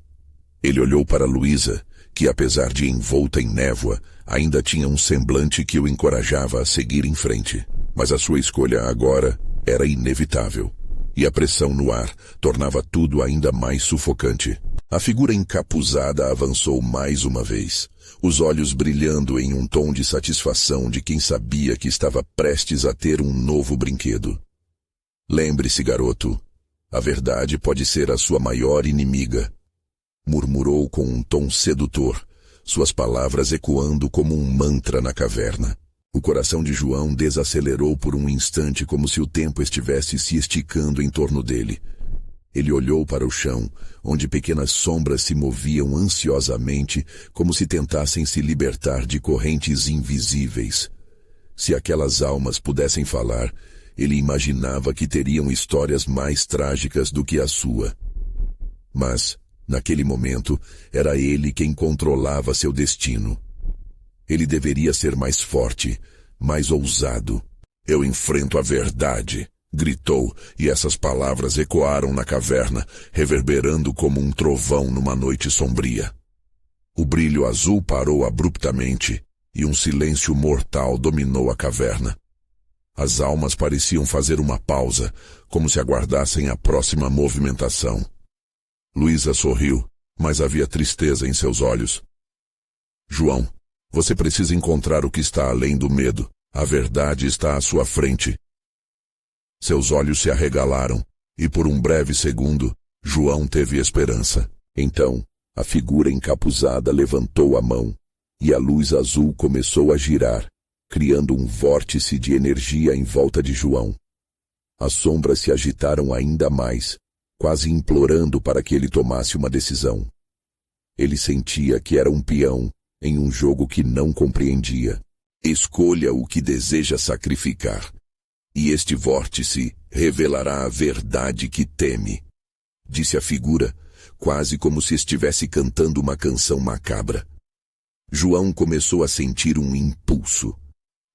A: Ele olhou para Luísa, que apesar de envolta em névoa, ainda tinha um semblante que o encorajava a seguir em frente. Mas a sua escolha agora era inevitável, e a pressão no ar tornava tudo ainda mais sufocante. A figura encapuzada avançou mais uma vez, os olhos brilhando em um tom de satisfação de quem sabia que estava prestes a ter um novo brinquedo. "Lembre-se, garoto, a verdade pode ser a sua maior inimiga", murmurou com um tom sedutor, suas palavras ecoando como um mantra na caverna. O coração de João desacelerou por um instante, como se o tempo estivesse se esticando em torno dele. Ele olhou para o chão, onde pequenas sombras se moviam ansiosamente, como se tentassem se libertar de correntes invisíveis. Se aquelas almas pudessem falar, ele imaginava que teriam histórias mais trágicas do que a sua. Mas, naquele momento, era ele quem controlava seu destino. Ele deveria ser mais forte, mais ousado. "Eu enfrento a verdade", gritou, e essas palavras ecoaram na caverna, reverberando como um trovão numa noite sombria. O brilho azul parou abruptamente, e um silêncio mortal dominou a caverna. As almas pareciam fazer uma pausa, como se aguardassem a próxima movimentação. Luísa sorriu, mas havia tristeza em seus olhos. "João, você precisa encontrar o que está além do medo. A verdade está à sua frente." Seus olhos se arregalaram, e por um breve segundo, João teve esperança. Então, a figura encapuzada levantou a mão, e a luz azul começou a girar, criando um vórtice de energia em volta de João. As sombras se agitaram ainda mais, quase implorando para que ele tomasse uma decisão. Ele sentia que era um peão em um jogo que não compreendia. Escolha o que deseja sacrificar, e este vórtice revelará a verdade que teme, disse a figura, quase como se estivesse cantando uma canção macabra. João começou a sentir um impulso.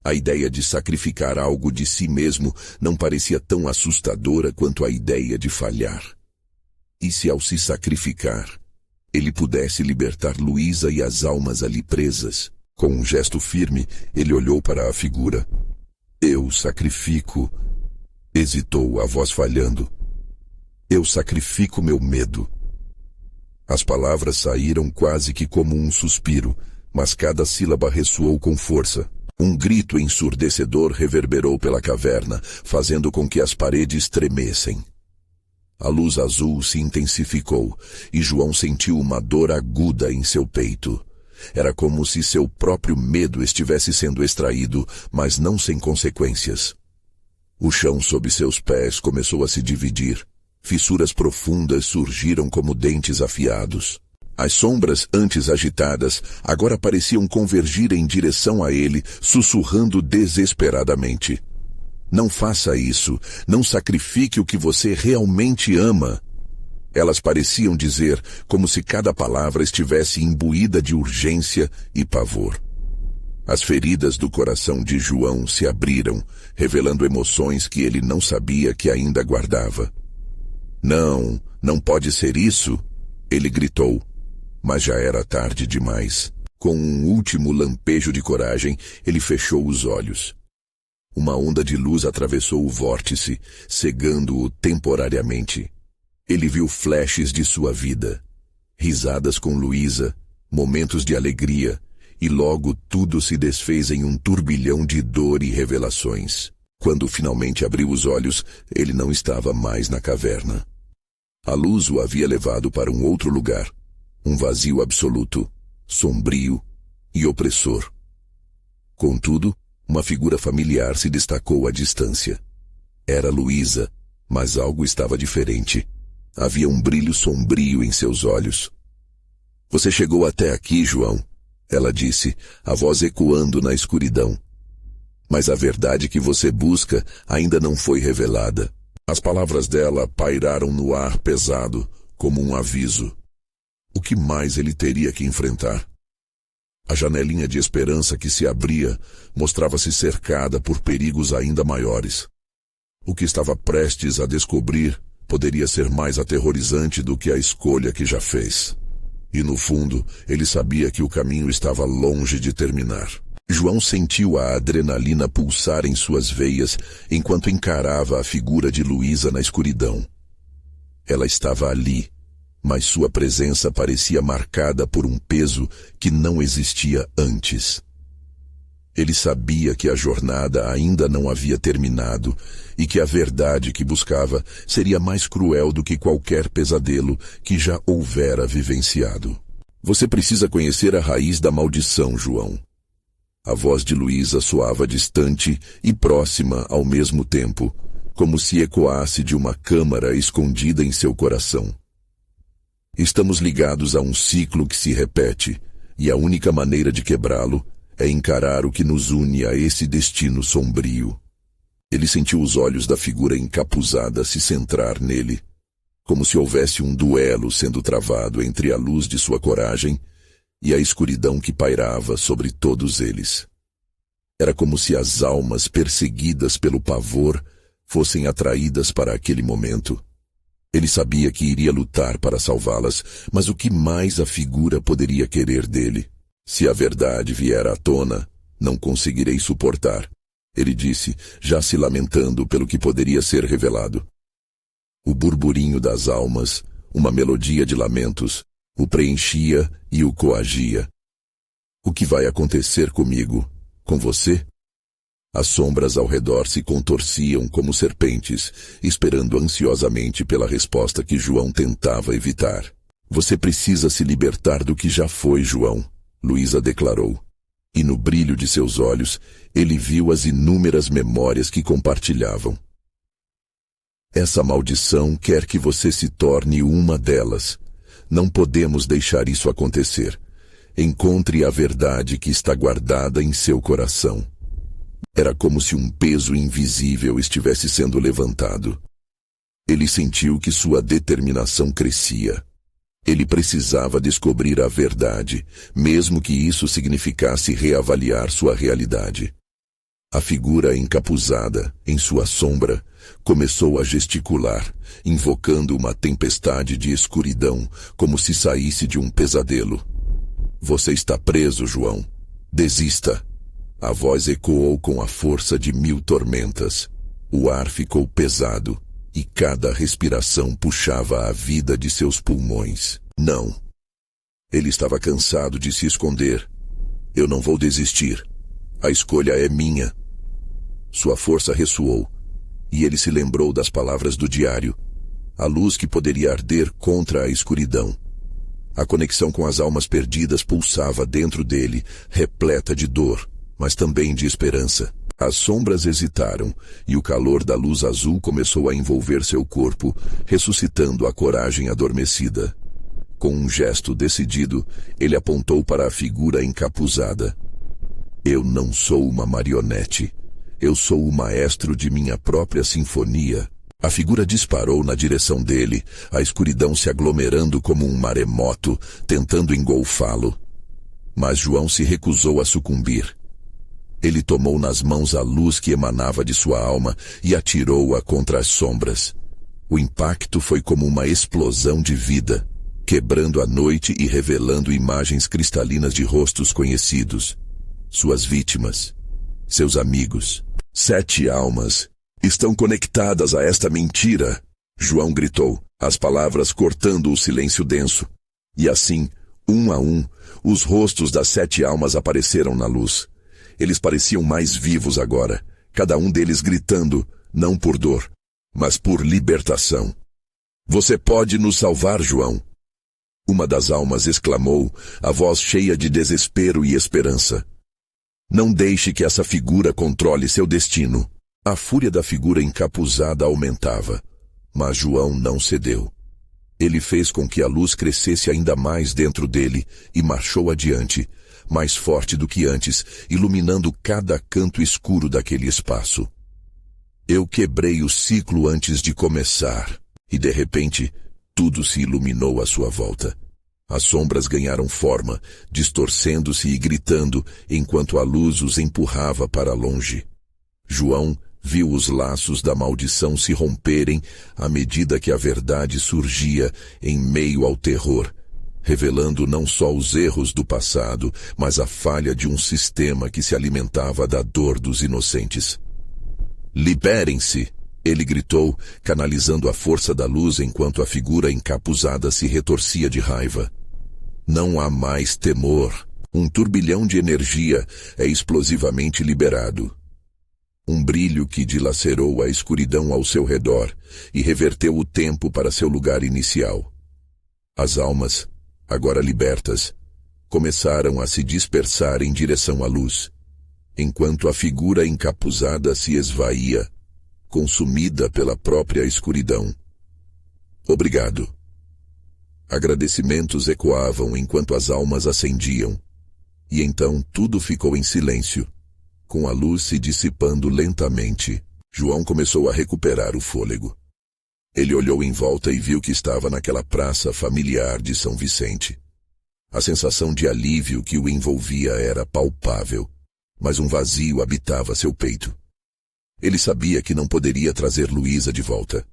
A: A ideia de sacrificar algo de si mesmo não parecia tão assustadora quanto a ideia de falhar. E se ao se sacrificar, ele pudesse libertar Luísa e as almas ali presas? Com um gesto firme, ele olhou para a figura. "Eu sacrifico", hesitou, a voz falhando. "Eu sacrifico meu medo." As palavras saíram quase que como um suspiro, mas cada sílaba ressoou com força. Um grito ensurdecedor reverberou pela caverna, fazendo com que as paredes tremessem. A luz azul se intensificou, e João sentiu uma dor aguda em seu peito. Era como se seu próprio medo estivesse sendo extraído, mas não sem consequências. O chão sob seus pés começou a se dividir. Fissuras profundas surgiram como dentes afiados. As sombras, antes agitadas, agora pareciam convergir em direção a ele, sussurrando desesperadamente. Não faça isso. Não sacrifique o que você realmente ama. Elas pareciam dizer como se cada palavra estivesse imbuída de urgência e pavor. As feridas do coração de João se abriram, revelando emoções que ele não sabia que ainda guardava. Não, não pode ser isso, ele gritou. Mas já era tarde demais. Com um último lampejo de coragem, ele fechou os olhos. Uma onda de luz atravessou o vórtice, cegando-o temporariamente. Ele viu flashes de sua vida. Risadas com Luísa, momentos de alegria, e logo tudo se desfez em um turbilhão de dor e revelações. Quando finalmente abriu os olhos, ele não estava mais na caverna. A luz o havia levado para um outro lugar, um vazio absoluto, sombrio e opressor. Contudo, uma figura familiar se destacou à distância. Era Luísa, mas algo estava diferente. Havia um brilho sombrio em seus olhos. Você chegou até aqui, João, ela disse, a voz ecoando na escuridão. Mas a verdade que você busca ainda não foi revelada. As palavras dela pairaram no ar pesado, como um aviso. O que mais ele teria que enfrentar? A janelinha de esperança que se abria mostrava-se cercada por perigos ainda maiores. O que estava prestes a descobrir poderia ser mais aterrorizante do que a escolha que já fez. E no fundo, ele sabia que o caminho estava longe de terminar. João sentiu a adrenalina pulsar em suas veias enquanto encarava a figura de Luísa na escuridão. Ela estava ali, mas sua presença parecia marcada por um peso que não existia antes. Ele sabia que a jornada ainda não havia terminado e que a verdade que buscava seria mais cruel do que qualquer pesadelo que já houvera vivenciado. Você precisa conhecer a raiz da maldição, João. A voz de Luísa soava distante e próxima ao mesmo tempo, como se ecoasse de uma câmara escondida em seu coração. Estamos ligados a um ciclo que se repete, e a única maneira de quebrá-lo é encarar o que nos une a esse destino sombrio. Ele sentiu os olhos da figura encapuzada se centrar nele, como se houvesse um duelo sendo travado entre a luz de sua coragem e a escuridão que pairava sobre todos eles. Era como se as almas perseguidas pelo pavor fossem atraídas para aquele momento. Ele sabia que iria lutar para salvá-las, mas o que mais a figura poderia querer dele? Se a verdade vier à tona, não conseguirei suportar, ele disse, já se lamentando pelo que poderia ser revelado. O burburinho das almas, uma melodia de lamentos, o preenchia e o coagia. O que vai acontecer comigo? Com você? As sombras ao redor se contorciam como serpentes, esperando ansiosamente pela resposta que João tentava evitar. Você precisa se libertar do que já foi, João, Luísa declarou. E no brilho de seus olhos, ele viu as inúmeras memórias que compartilhavam. Essa maldição quer que você se torne uma delas. Não podemos deixar isso acontecer. Encontre a verdade que está guardada em seu coração. Era como se um peso invisível estivesse sendo levantado. Ele sentiu que sua determinação crescia. Ele precisava descobrir a verdade, mesmo que isso significasse reavaliar sua realidade. A figura encapuzada, em sua sombra, começou a gesticular, invocando uma tempestade de escuridão, como se saísse de um pesadelo. Você está preso, João. Desista. A voz ecoou com a força de 1000 tormentas. O ar ficou pesado, e cada respiração puxava a vida de seus pulmões. Não. Ele estava cansado de se esconder. Eu não vou desistir. A escolha é minha. Sua força ressoou, e ele se lembrou das palavras do diário, a luz que poderia arder contra a escuridão. A conexão com as almas perdidas pulsava dentro dele, repleta de dor, mas também de esperança. As sombras hesitaram, e o calor da luz azul começou a envolver seu corpo, ressuscitando a coragem adormecida. Com um gesto decidido, ele apontou para a figura encapuzada. Eu não sou uma marionete. Eu sou o maestro de minha própria sinfonia. A figura disparou na direção dele, a escuridão se aglomerando como um maremoto, tentando engolfá-lo. Mas João se recusou a sucumbir. Ele tomou nas mãos a luz que emanava de sua alma e atirou-a contra as sombras. O impacto foi como uma explosão de vida, quebrando a noite e revelando imagens cristalinas de rostos conhecidos. Suas vítimas, seus amigos. 7 almas estão conectadas a esta mentira, João gritou, as palavras cortando o silêncio denso. E assim, um a um, os rostos das 7 almas apareceram na luz. Eles pareciam mais vivos agora, cada um deles gritando, não por dor, mas por libertação. Você pode nos salvar, João. Uma das almas exclamou, a voz cheia de desespero e esperança. Não deixe que essa figura controle seu destino. A fúria da figura encapuzada aumentava, mas João não cedeu. Ele fez com que a luz crescesse ainda mais dentro dele e marchou adiante, mais forte do que antes, iluminando cada canto escuro daquele espaço. Eu quebrei o ciclo antes de começar, e de repente, tudo se iluminou à sua volta. As sombras ganharam forma, distorcendo-se e gritando, enquanto a luz os empurrava para longe. João viu os laços da maldição se romperem à medida que a verdade surgia em meio ao terror, revelando não só os erros do passado, mas a falha de um sistema que se alimentava da dor dos inocentes. Liberem-se! Ele gritou, canalizando a força da luz enquanto a figura encapuzada se retorcia de raiva. Não há mais temor. Um turbilhão de energia é explosivamente liberado. Um brilho que dilacerou a escuridão ao seu redor e reverteu o tempo para seu lugar inicial. As almas, agora libertas, começaram a se dispersar em direção à luz, enquanto a figura encapuzada se esvaía, consumida pela própria escuridão. Obrigado. Agradecimentos ecoavam enquanto as almas ascendiam, e então tudo ficou em silêncio, com a luz se dissipando lentamente. João começou a recuperar o fôlego. Ele olhou em volta e viu que estava naquela praça familiar de São Vicente. A sensação de alívio que o envolvia era palpável, mas um vazio habitava seu peito. Ele sabia que não poderia trazer Luísa de volta.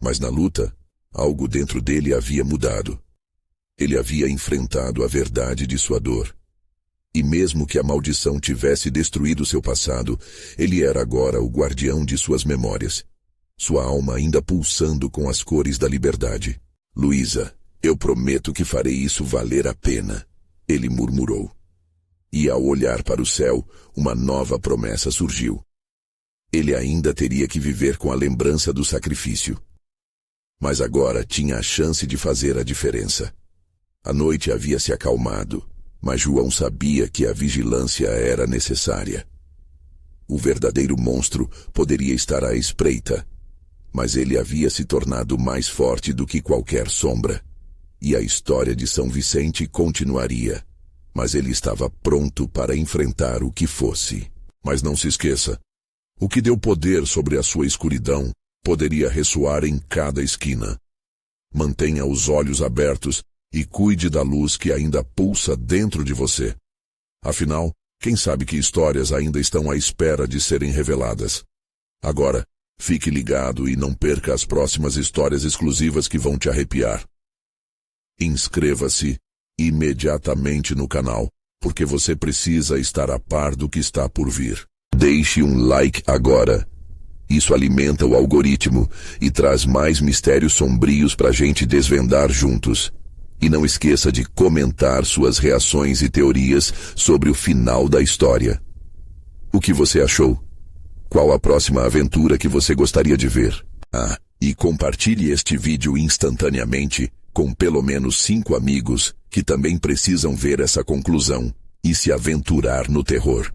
A: Mas na luta, algo dentro dele havia mudado. Ele havia enfrentado a verdade de sua dor. E mesmo que a maldição tivesse destruído seu passado, ele era agora o guardião de suas memórias. Sua alma ainda pulsando com as cores da liberdade. Luísa, eu prometo que farei isso valer a pena, ele murmurou. E ao olhar para o céu, uma nova promessa surgiu. Ele ainda teria que viver com a lembrança do sacrifício. Mas agora tinha a chance de fazer a diferença. A noite havia se acalmado, mas João sabia que a vigilância era necessária. O verdadeiro monstro poderia estar à espreita, mas ele havia se tornado mais forte do que qualquer sombra. E a história de São Vicente continuaria, mas ele estava pronto para enfrentar o que fosse. Mas não se esqueça, o que deu poder sobre a sua escuridão poderia ressoar em cada esquina. Mantenha os olhos abertos e cuide da luz que ainda pulsa dentro de você. Afinal, quem sabe que histórias ainda estão à espera de serem reveladas. Agora, fique ligado e não perca as próximas histórias exclusivas que vão te arrepiar. Inscreva-se imediatamente no canal, porque você precisa estar a par do que está por vir. Deixe um like agora. Isso alimenta o algoritmo e traz mais mistérios sombrios pra gente desvendar juntos. E não esqueça de comentar suas reações e teorias sobre o final da história. O que você achou? Qual a próxima aventura que você gostaria de ver? E compartilhe este vídeo instantaneamente com pelo menos 5 amigos que também precisam ver essa conclusão e se aventurar no terror.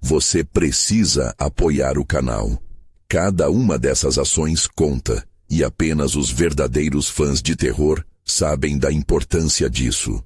A: Você precisa apoiar o canal. Cada uma dessas ações conta, e apenas os verdadeiros fãs de terror sabem da importância disso.